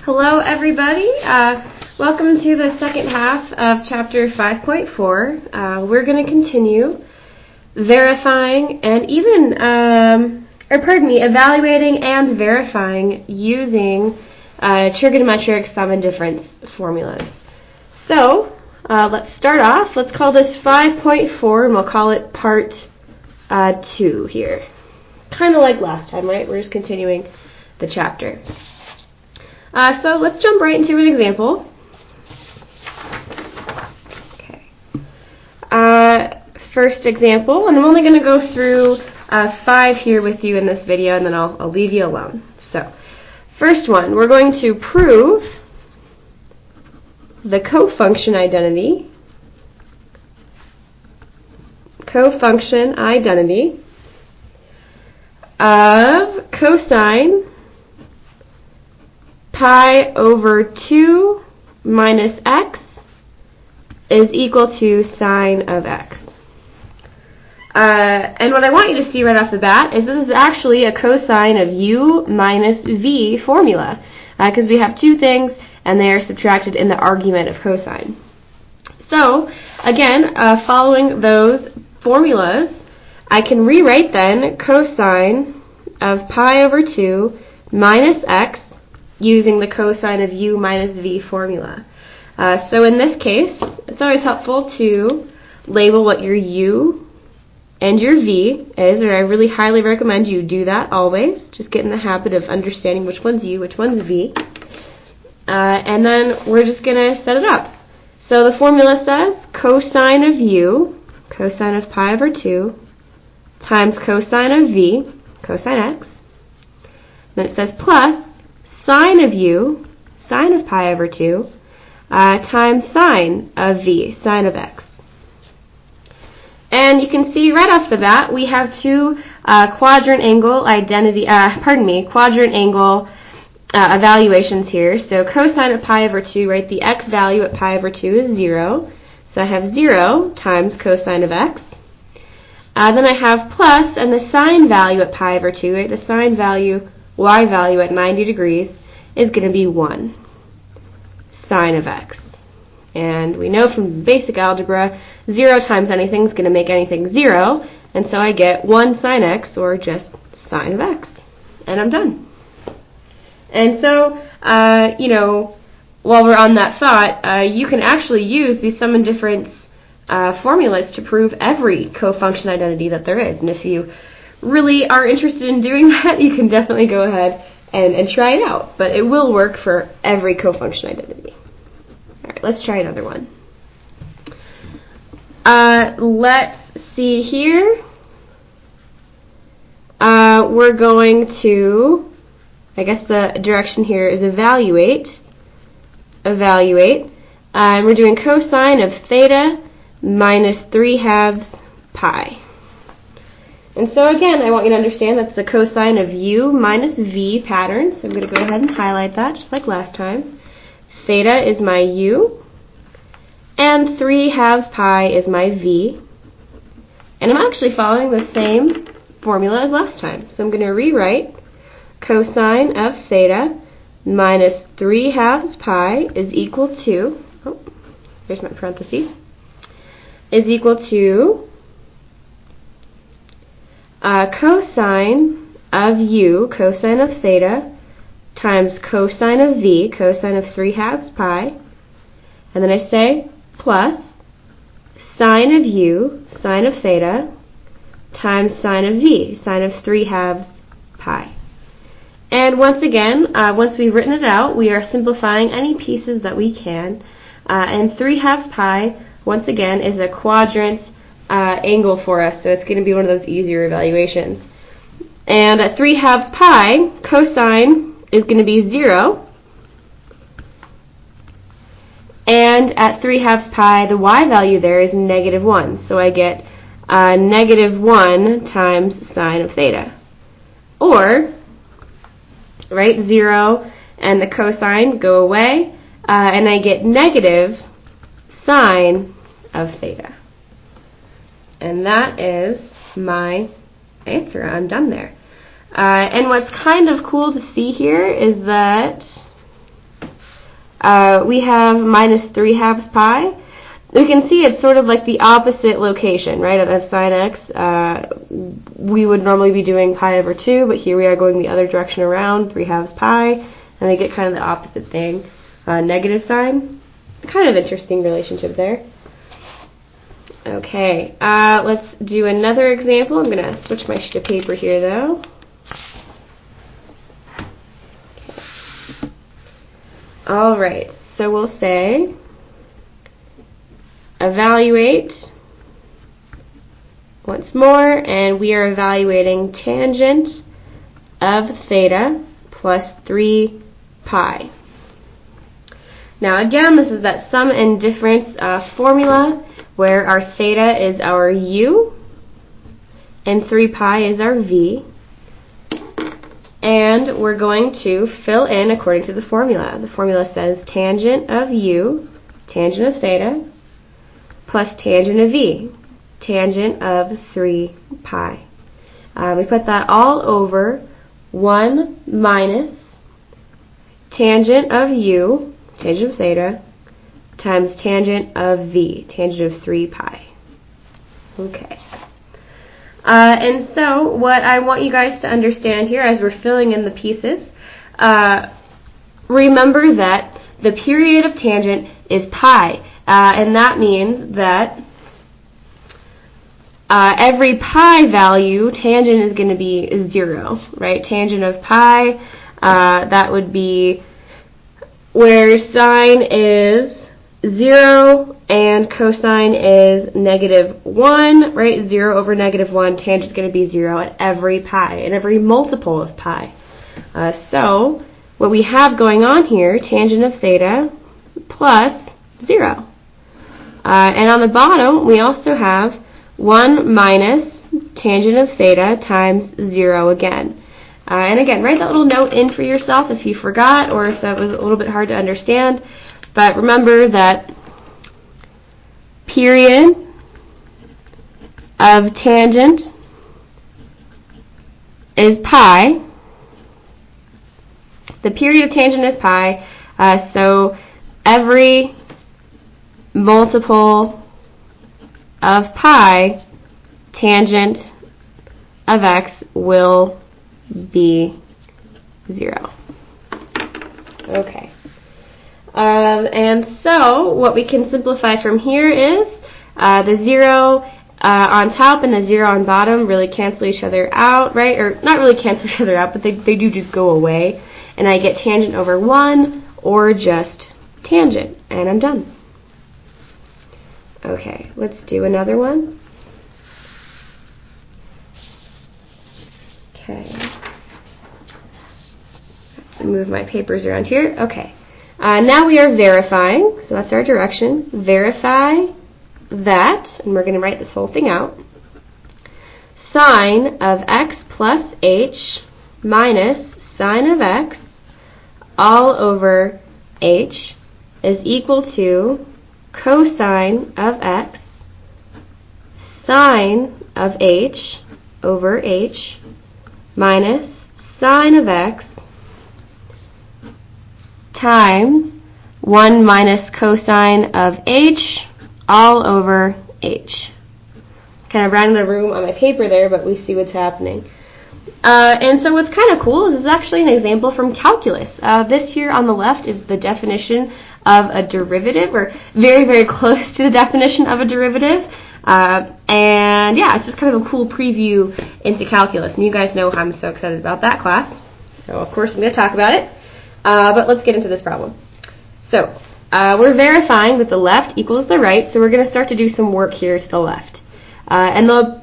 Hello everybody, welcome to the second half of chapter 5.4. We're going to continue verifying and evaluating and verifying using trigonometric sum and difference formulas. So, let's start off. Let's call this 5.4 and we'll call it part 2 here. Kind of like last time, right? We're just continuing the chapter. So let's jump right into an example. Okay. First example, and I'm only going to go through 5 here with you in this video, and then I'll leave you alone. So, first one, we're going to prove the cofunction identity of cosine pi over 2 minus x is equal to sine of x. And what I want you to see right off the bat is this is actually a cosine of u minus v formula, because we have two things and they are subtracted in the argument of cosine. So, again, following those formulas, I can rewrite then cosine of pi over 2 minus x using the cosine of u minus v formula. So in this case, it's always helpful to label what your u and your v is, or I really highly recommend you do that always. Just get in the habit of understanding which one's u, which one's v. And then we're just going to set it up. So the formula says cosine of u, cosine of pi over 2, times cosine of v, cosine x. Then it says plus sine of u, sine of pi over 2, times sine of v, sine of x. And you can see right off the bat we have two quadrant angle evaluations here. So cosine of pi over 2, right, the x value at pi over 2 is 0. So I have 0 times cosine of x. Then I have plus, and the sine value at pi over 2, right, the sine value, y value at 90 degrees is going to be 1 sine of x. And we know from basic algebra, 0 times anything is going to make anything 0, and so I get 1 sine x, or just sine of x. And I'm done. And so, while we're on that thought, you can actually use these sum and difference formulas to prove every cofunction identity that there is. And if you really are interested in doing that, you can definitely go ahead and try it out. But it will work for every cofunction identity. All right, let's try another one. Let's see here. We're going to, I guess the direction here is evaluate. We're doing cosine of theta minus 3/2 pi. And so again, I want you to understand that's the cosine of u minus v pattern. So I'm going to go ahead and highlight that just like last time. Theta is my u, and 3/2 pi is my v. And I'm actually following the same formula as last time. So I'm going to rewrite cosine of theta minus 3/2 pi is equal to, there's my parentheses, is equal to cosine of u, cosine of theta, times cosine of v, cosine of 3/2 pi, and then I say plus sine of u, sine of theta, times sine of v, sine of 3/2 pi. And once again, once we've written it out, we are simplifying any pieces that we can. And 3/2 pi, once again, is a quadrant angle for us, so it's going to be one of those easier evaluations. And at 3/2 pi, cosine is going to be 0. And at 3/2 pi, the y value there is negative 1. So I get negative 1 times sine of theta. Or, right, 0 and the cosine go away, and I get negative sine of theta. And that is my answer. I'm done there. And what's kind of cool to see here is that we have minus 3/2 pi. We can see it's sort of like the opposite location, right, of sine x. We would normally be doing pi over 2, but here we are going the other direction around, 3/2 pi, and we get kind of the opposite thing, negative sign. Kind of interesting relationship there. Okay, let's do another example. I'm going to switch my sheet of paper here, though. All right, so we'll say evaluate once more, and we are evaluating tangent of theta plus 3 pi. Now again, this is that sum and difference formula where our theta is our u and 3 pi is our v. And we're going to fill in according to the formula. The formula says tangent of u, tangent of theta, plus tangent of v, tangent of 3 pi. We put that all over 1 minus tangent of u, tangent of theta, times tangent of v, tangent of 3 pi. Okay. And so what I want you guys to understand here as we're filling in the pieces, remember that the period of tangent is pi, and that means that every pi value, tangent is going to be 0, right? Tangent of pi, that would be where sine is 0 and cosine is -1, right? 0 over -1, tangent is going to be 0 at every pi, and every multiple of pi. So what we have going on here, tangent of theta plus 0. And on the bottom, we also have 1 minus tangent of theta times 0 again. And again, write that little note in for yourself if you forgot or if that was a little bit hard to understand. But remember that period of tangent is pi. The period of tangent is pi, so every multiple of pi, tangent of x will be 0. Okay. And so what we can simplify from here is the 0 on top and the 0 on bottom really cancel each other out, right? Or not really cancel each other out, but they do just go away. And I get tangent over 1 or just tangent. And I'm done. Okay, let's do another one. Okay. Have to move my papers around here. Okay. Now we are verifying, so that's our direction. Verify that, and we're going to write this whole thing out. Sine of x plus h minus sine of x all over h is equal to cosine of x sine of h over h minus sine of x times 1 minus cosine of h all over h. Kind of ran in the room on my paper there, but we see what's happening. And so what's kind of cool is this is actually an example from calculus. This here on the left is the definition of a derivative, or very, very close to the definition of a derivative. And yeah, it's just kind of a cool preview into calculus. And you guys know I'm so excited about that class. So of course I'm going to talk about it. But let's get into this problem. So we're verifying that the left equals the right, so we're going to start to do some work here to the left. And the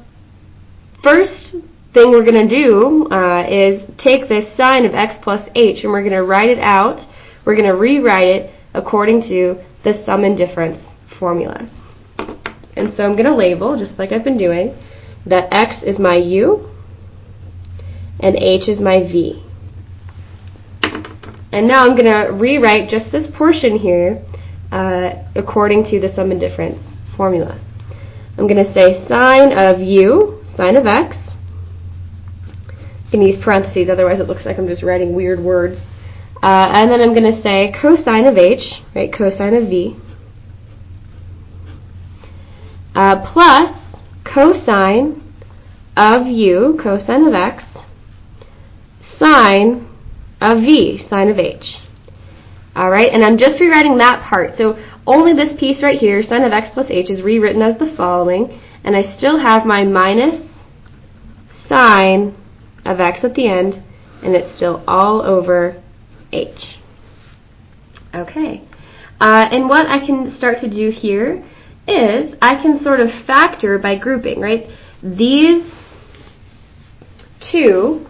first thing we're going to do is take this sine of x plus h and we're going to write it out. We're going to rewrite it according to the sum and difference formula. And so I'm going to label, just like I've been doing, that x is my u and h is my v. And now I'm going to rewrite just this portion here according to the sum and difference formula. I'm going to say sine of u, sine of x. I'm going to use parentheses, otherwise it looks like I'm just writing weird words. And then I'm going to say cosine of h, right, cosine of v, plus cosine of u, cosine of x, sine of v, sine of h. All right, and I'm just rewriting that part. So only this piece right here, sine of x plus h, is rewritten as the following, and I still have my minus sine of x at the end, and it's still all over h. Okay, and what I can start to do here is I can sort of factor by grouping, right? These two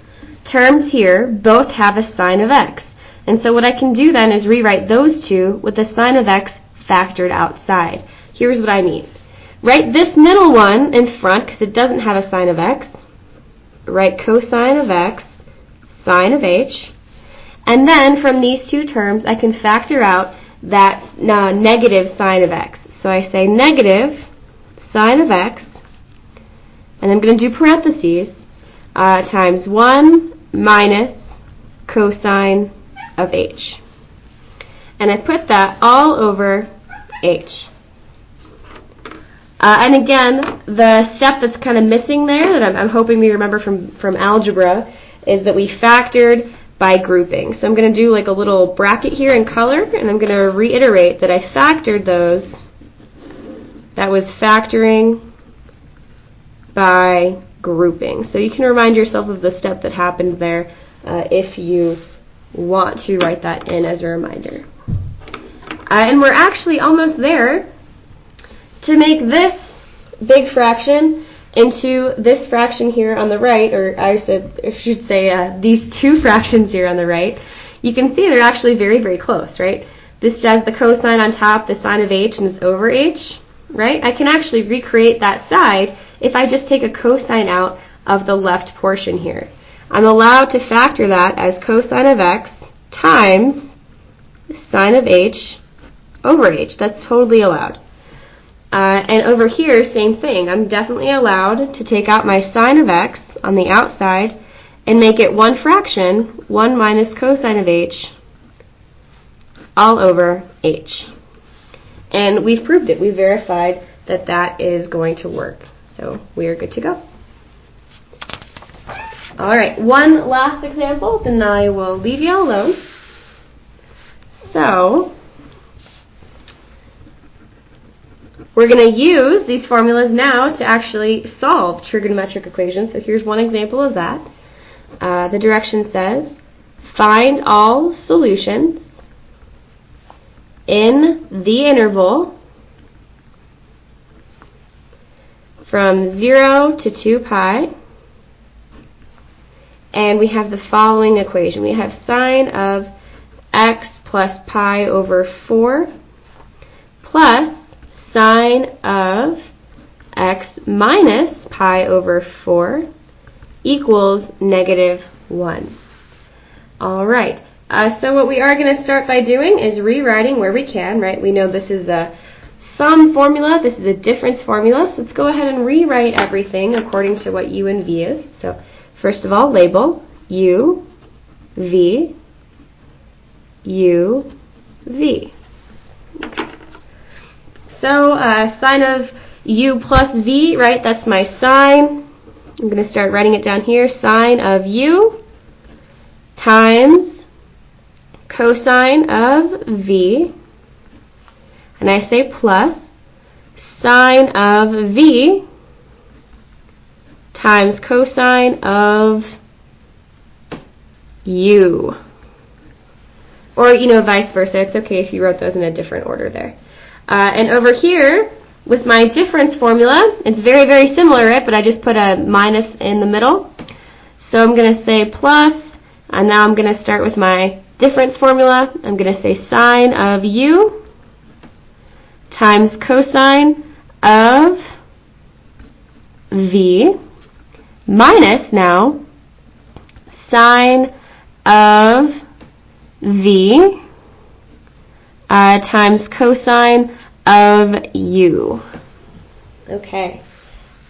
terms here both have a sine of x. And so what I can do then is rewrite those two with the sine of x factored outside. Here's what I mean. Write this middle one in front because it doesn't have a sine of x. Write cosine of x, sine of h. And then from these two terms I can factor out that negative sine of x. So I say negative sine of x, and I'm going to do parentheses, times 1 minus cosine of h. And I put that all over h. And again, the step that's kind of missing there that I'm hoping we remember from algebra is that we factored by grouping. So I'm going to do like a little bracket here in color, and I'm going to reiterate that I factored those. That was factoring by grouping. So you can remind yourself of the step that happened there if you want to write that in as a reminder. And we're actually almost there to make this big fraction into this fraction here on the right, or I should say these two fractions here on the right. You can see they're actually very, very close, right? This has the cosine on top, the sine of h, and it's over h, right? I can actually recreate that side if I just take a cosine out of the left portion here. I'm allowed to factor that as cosine of x times sine of h over h. That's totally allowed. And over here, same thing. I'm definitely allowed to take out my sine of x on the outside and make it one fraction, 1 minus cosine of h, all over h. And we've proved it. We verified that that is going to work. So we are good to go. All right, one last example, then I will leave you alone. So we're going to use these formulas now to actually solve trigonometric equations. So here's one example of that. The direction says, find all solutions in the interval from 0 to 2 pi. And we have the following equation. We have sine of x plus pi over 4 plus sine of x minus pi over 4 equals negative 1. All right. So what we are going to start by doing is rewriting where we can, right? We know this is a sum formula. This is a difference formula. So let's go ahead and rewrite everything according to what u and v is. So first of all, label u, v, u, v. Okay. So sine of u plus v, right, that's my sine. I'm going to start writing it down here. Sine of u times cosine of v. And I say plus sine of v times cosine of u. Or, vice versa. It's okay if you wrote those in a different order there. And over here, with my difference formula, it's very, very similar, right? But I just put a minus in the middle. So I'm going to say plus, and now I'm going to start with my difference formula. I'm going to say sine of u times cosine of v minus now sine of v times cosine of u. Okay.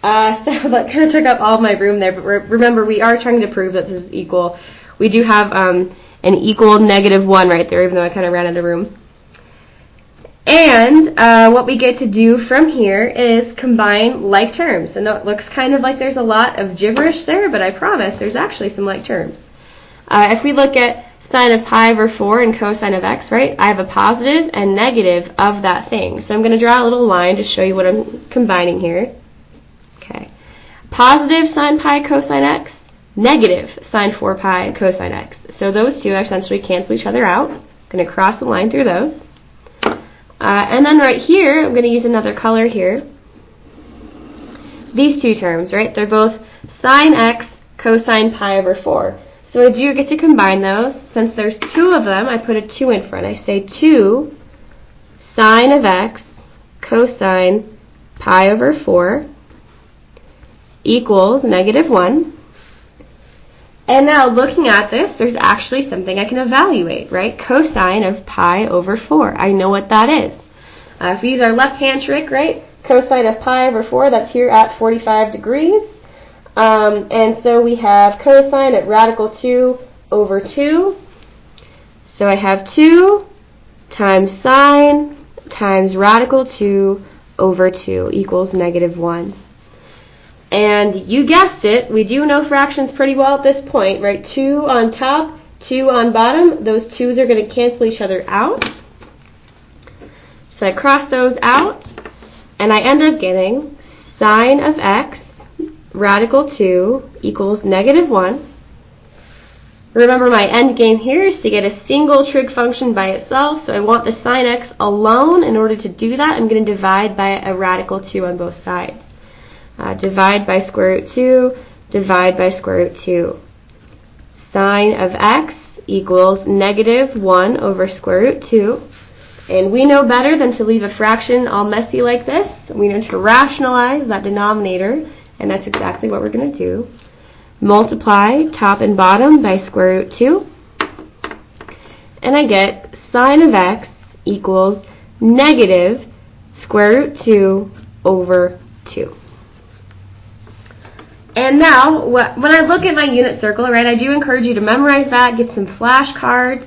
So that kind of took up all of my room there, but remember we are trying to prove that this is equal. We do have and equal -1 right there, even though I kind of ran out of room. And what we get to do from here is combine like terms. And it looks kind of like there's a lot of gibberish there, but I promise there's actually some like terms. If we look at sine of pi over 4 and cosine of x, right, I have a positive and negative of that thing. So I'm going to draw a little line to show you what I'm combining here. Okay. Positive sine pi cosine x, negative sine 4 pi cosine x. So those two essentially cancel each other out. I'm going to cross a line through those. And then right here, I'm going to use another color here. These two terms, right, they're both sine x cosine pi over 4. So I do get to combine those. Since there's two of them, I put a 2 in front. I say 2 sine of x cosine pi over 4 equals -1. And now looking at this, there's actually something I can evaluate, right? Cosine of pi over 4. I know what that is. If we use our left-hand trick, right? Cosine of pi over 4, that's here at 45 degrees. And so we have cosine at radical 2 over 2. So I have 2 times sine times radical 2 over 2 equals -1. And you guessed it, we do know fractions pretty well at this point, right? 2 on top, 2 on bottom. Those 2's are going to cancel each other out. So I cross those out, and I end up getting sine of x radical 2 equals -1. Remember, my end game here is to get a single trig function by itself, so I want the sine x alone. In order to do that, I'm going to divide by a radical 2 on both sides. Divide by square root 2, divide by square root 2. Sine of x equals -1 over square root 2. And we know better than to leave a fraction all messy like this. We know to rationalize that denominator, and that's exactly what we're going to do. Multiply top and bottom by square root 2. And I get sine of x equals negative square root 2 over 2. And now, when I look at my unit circle, right, I do encourage you to memorize that, get some flashcards.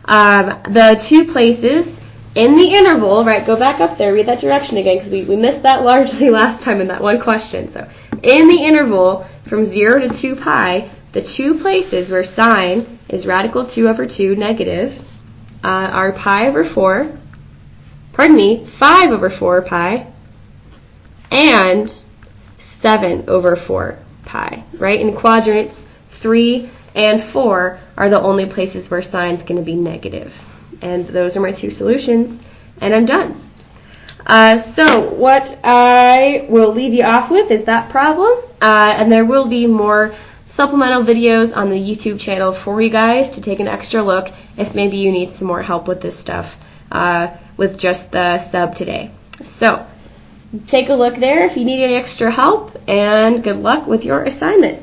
The two places in the interval, right, go back up there, read that direction again, because we missed that largely last time in that one question. So, in the interval from 0 to 2 pi, the two places where sine is radical 2 over 2 negative are pi over 4, 5 over 4 pi, and 7 over 4 pi, right? In quadrants 3 and 4 are the only places where sine is going to be negative. And those are my two solutions, and I'm done. So what I will leave you off with is that problem, and there will be more supplemental videos on the YouTube channel for you guys to take an extra look if maybe you need some more help with this stuff with just the sub today. So take a look there if you need any extra help, and good luck with your assignment.